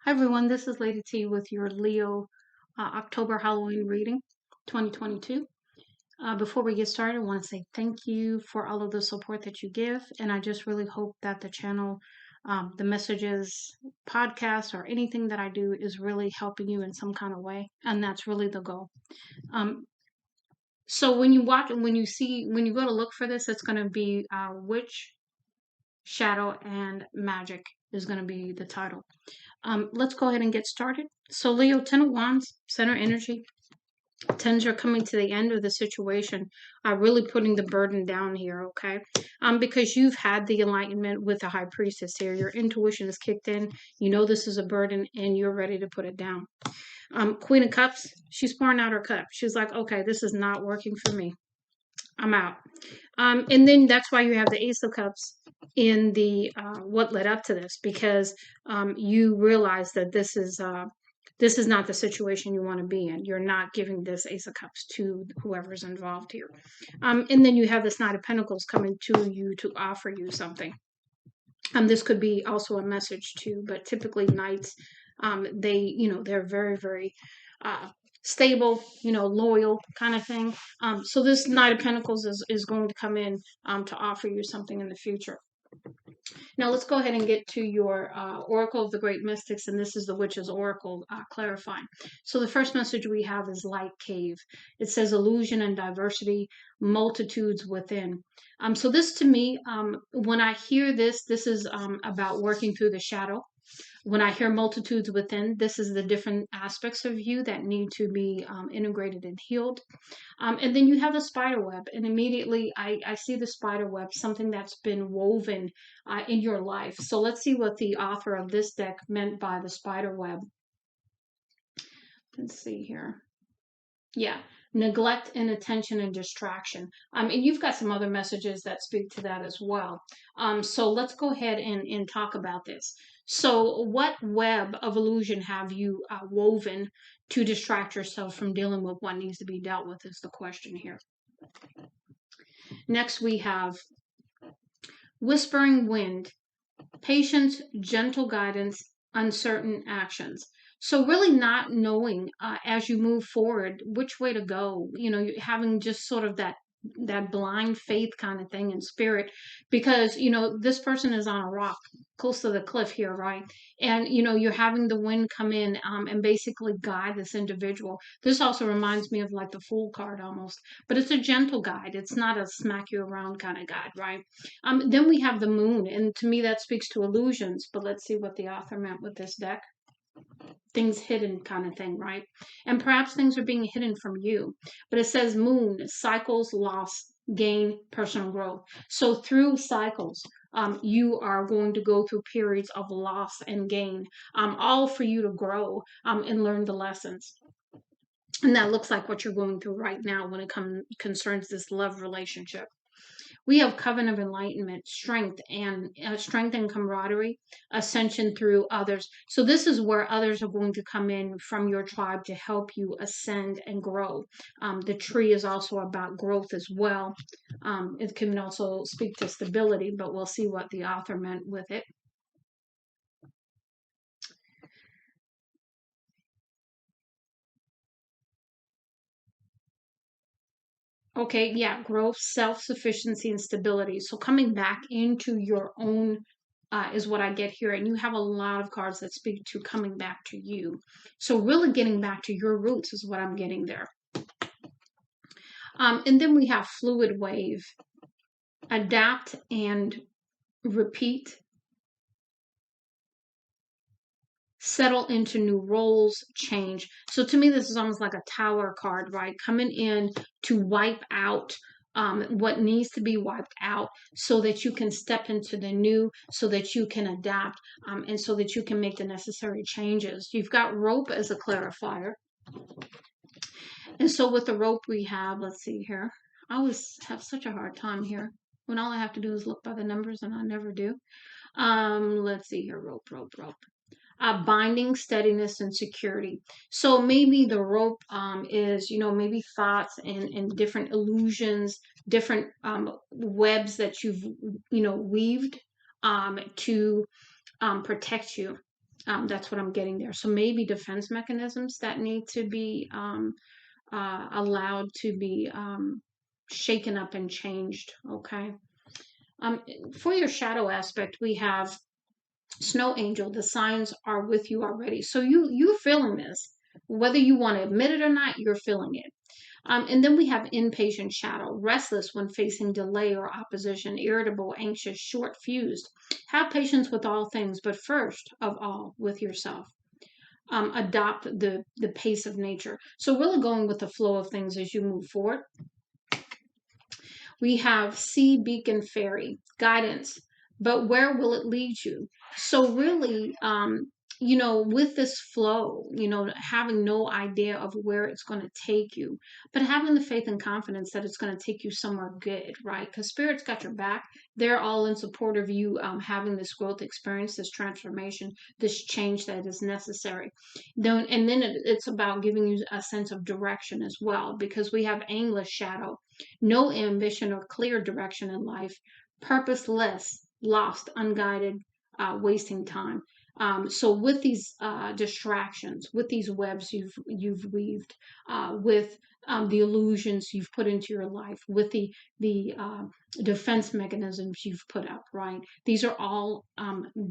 Hi everyone, this is Lady T with your Leo October Halloween reading 2022. Before we get started, I want to say thank you for all of the support that you give, and I just really hope that the channel, the messages, podcasts, or anything that I do is really helping you in some kind of way, and that's really the goal. Um, so when you watch, when you go to look for this, it's going to be Witch, Shadow, and Magic is going to be the title. Let's go ahead and get started. So Leo, 10 of Wands, center energy. Tens are coming to the end of the situation, really putting the burden down here, okay? Because you've had the enlightenment with the high priestess here. Your intuition is kicked in. You know this is a burden and you're ready to put it down. Queen of Cups, she's pouring out her cup. She's like, okay, this is not working for me. I'm out. And then that's why you have the Ace of Cups in the what led up to this, because you realize that this is not the situation you want to be in. You're not giving this Ace of Cups to whoever's involved here. And then you have this Knight of Pentacles coming to you to offer you something. This could be also a message too, but typically knights, they're very, very stable, loyal kind of thing. So this Knight of Pentacles is going to come in to offer you something in the future. Now let's go ahead and get to your Oracle of the Great Mystics, and this is the Witch's Oracle clarifying. So the first message we have is Light Cave. It says illusion and diversity, multitudes within. So this to me, when I hear this, this is about working through the shadow. When I hear multitudes within, this is the different aspects of you that need to be integrated and healed. And then you have the spider web, and immediately I see the spider web, something that's been woven in your life. So let's see what the author of this deck meant by the spider web. Let's see here. Yeah, neglect, inattention, and distraction. And you've got some other messages that speak to that as well. So let's go ahead and talk about this. So, what web of illusion have you woven to distract yourself from dealing with what needs to be dealt with? Is the question here. Next, we have whispering wind, patience, gentle guidance, uncertain actions. So really not knowing as you move forward which way to go, having just sort of that blind faith kind of thing in spirit, because this person is on a rock close to the cliff here, right? And you're having the wind come in and basically guide this individual. This also reminds me of like the Fool card almost, but it's a gentle guide. It's not a smack you around kind of guide, right? Then we have the moon, and to me that speaks to illusions, but let's see what the author meant with this deck. Things hidden kind of thing, right? And perhaps things are being hidden from you. But it says moon, cycles, loss, gain, personal growth. So through cycles, you are going to go through periods of loss and gain, all for you to grow and learn the lessons. And that looks like what you're going through right now when it concerns this love relationship. We have covenant of enlightenment, strength and camaraderie, ascension through others. So this is where others are going to come in from your tribe to help you ascend and grow. The tree is also about growth as well. It can also speak to stability, but we'll see what the author meant with it. Okay, yeah, growth, self-sufficiency, and stability. So coming back into your own is what I get here. And you have a lot of cards that speak to coming back to you. So really getting back to your roots is what I'm getting there. And then we have fluid wave, adapt and repeat, settle into new roles, change. So to me, this is almost like a tower card, right? Coming in to wipe out what needs to be wiped out so that you can step into the new, so that you can adapt, and so that you can make the necessary changes. You've got rope as a clarifier. And so with the rope we have, let's see here. I always have such a hard time here when all I have to do is look by the numbers, and I never do. Let's see here, rope, rope, rope. Binding, steadiness, and security. So maybe the rope is, maybe thoughts and different illusions, different webs that you've, weaved to protect you. That's what I'm getting there. So maybe defense mechanisms that need to be allowed to be shaken up and changed. Okay. Um, for your shadow aspect, we have Snow Angel. The signs are with you already. So you're feeling this. Whether you want to admit it or not, you're feeling it. And then we have impatient shadow, restless when facing delay or opposition, irritable, anxious, short fused. Have patience with all things, but first of all, with yourself. Adopt the pace of nature. So really going with the flow of things as you move forward. We have Sea Beacon Fairy, guidance, but where will it lead you? So really, with this flow, having no idea of where it's going to take you, but having the faith and confidence that it's going to take you somewhere good, right? Because Spirit's got your back. They're all in support of you having this growth experience, this transformation, this change that is necessary. And then it's about giving you a sense of direction as well, because we have aimless shadow, no ambition or clear direction in life, purposeless, lost, unguided, wasting time. So with these distractions, with these webs you've weaved, with the illusions you've put into your life, with the defense mechanisms you've put up, right? These are all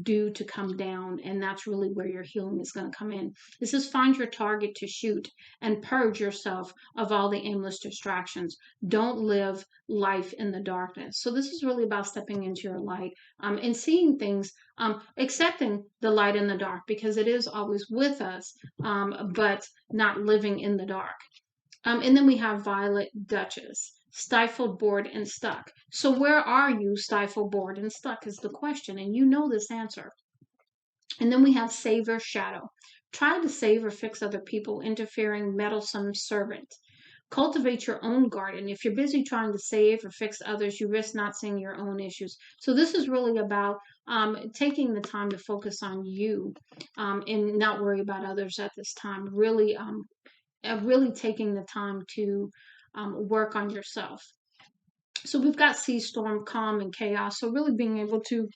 due to come down, and that's really where your healing is going to come in. This is find your target to shoot and purge yourself of all the aimless distractions. Don't live life in the darkness. So this is really about stepping into your light and seeing things, accepting the light in the dark because it is always with us, but not living in the dark. And then we have Violet Duchess, stifled, bored, and stuck. So where are you stifled, bored, and stuck is the question, and you know this answer. And then we have Saver Shadow. Try to save or fix other people, interfering, meddlesome servant. Cultivate your own garden. If you're busy trying to save or fix others, you risk not seeing your own issues. So this is really about taking the time to focus on you and not worry about others at this time. Really taking the time to work on yourself. So we've got sea storm, calm, and chaos. So really being able to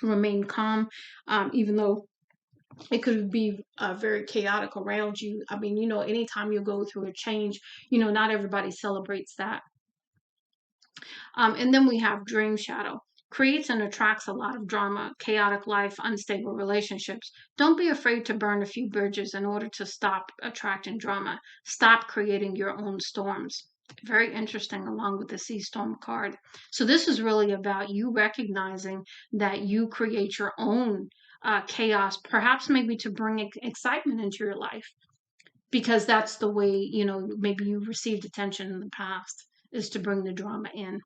remain calm, even though it could be very chaotic around you. I mean, anytime you go through a change, not everybody celebrates that. And then we have dream shadow. Creates and attracts a lot of drama, chaotic life, unstable relationships. Don't be afraid to burn a few bridges in order to stop attracting drama. Stop creating your own storms. Very interesting, along with the sea storm card. So, this is really about you recognizing that you create your own chaos, perhaps maybe to bring excitement into your life, because that's the way, maybe you received attention in the past, is to bring the drama in.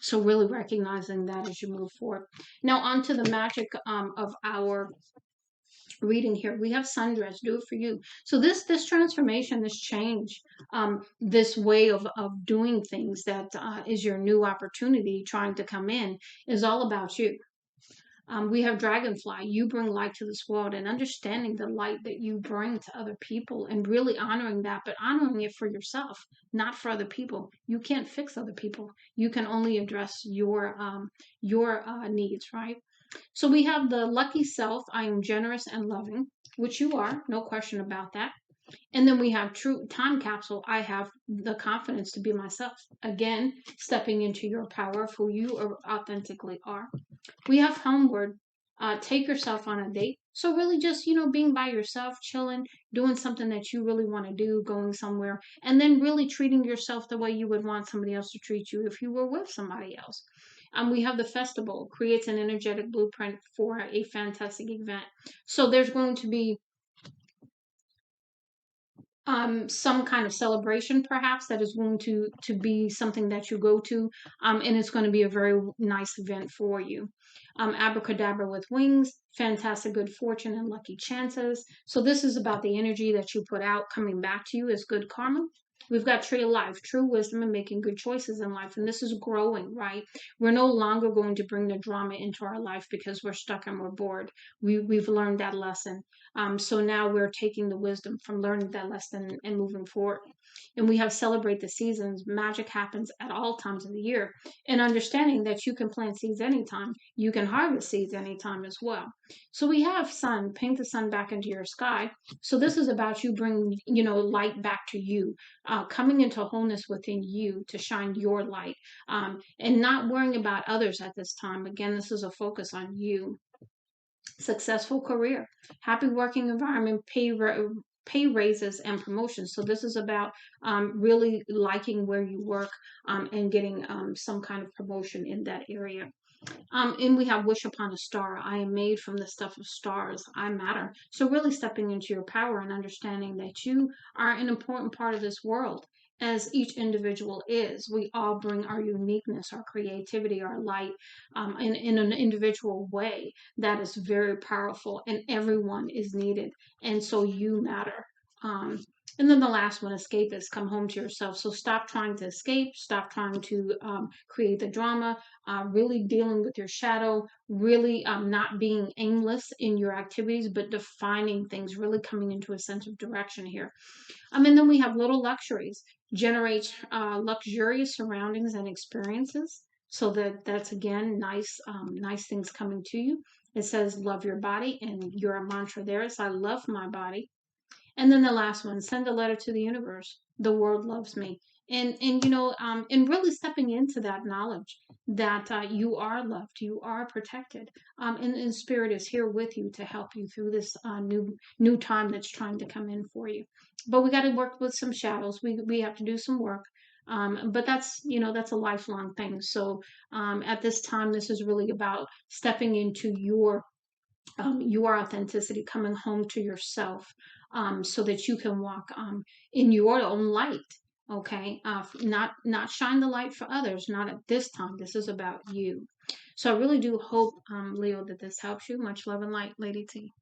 So really recognizing that as you move forward. Now on to the magic of our reading here. We have sundress, do it for you. So this transformation, this change, this way of doing things that is your new opportunity trying to come in is all about you. We have Dragonfly. You bring light to this world, and understanding the light that you bring to other people and really honoring that, but honoring it for yourself, not for other people. You can't fix other people. You can only address your needs, right? So we have the lucky self. I am generous and loving, which you are, no question about that. And then we have true time capsule. I have the confidence to be myself. Again, stepping into your power of who you authentically are. We have homeward. Take yourself on a date. So really just, being by yourself, chilling, doing something that you really want to do, going somewhere, and then really treating yourself the way you would want somebody else to treat you if you were with somebody else. We have the festival, creates an energetic blueprint for a fantastic event. So there's going to be some kind of celebration perhaps that is going to be something that you go to, and it's going to be a very nice event for you. Abracadabra with wings, fantastic good fortune and lucky chances. So this is about the energy that you put out coming back to you as good karma. We've got tree of life, true wisdom and making good choices in life. And this is growing, right? We're no longer going to bring the drama into our life because we're stuck and we're bored. We've learned that lesson. So now we're taking the wisdom from learning that lesson and moving forward. And we have celebrate the seasons. Magic happens at all times of the year. And understanding that you can plant seeds anytime, you can harvest seeds anytime as well. So we have sun, paint the sun back into your sky. So this is about you bringing, light back to you, coming into wholeness within you to shine your light, and not worrying about others at this time. Again, this is a focus on you. Successful career, happy working environment, pay raises and promotions. So this is about really liking where you work, and getting some kind of promotion in that area. And we have wish upon a star. I am made from the stuff of stars. I matter. So really stepping into your power and understanding that you are an important part of this world, as each individual is. We all bring our uniqueness, our creativity, our light, in an individual way that is very powerful, and everyone is needed. And so you matter. Um, and then the last one, escape, is come home to yourself. So stop trying to escape, stop trying to create the drama, really dealing with your shadow, really not being aimless in your activities, but defining things, really coming into a sense of direction here. And then we have little luxuries, generate luxurious surroundings and experiences. So that's again nice, nice things coming to you. It says love your body, and your mantra there is I love my body. And then the last one, send a letter to the universe. The world loves me. And really stepping into that knowledge that you are loved, you are protected, and spirit is here with you to help you through this new time that's trying to come in for you. But we got to work with some shadows. We have to do some work. But that's a lifelong thing. So at this time, this is really about stepping into your authenticity, coming home to yourself, so that you can walk in your own light. Okay, not shine the light for others. Not at this time. This is about you. So I really do hope, Leo, that this helps you. Much love and light, Lady T.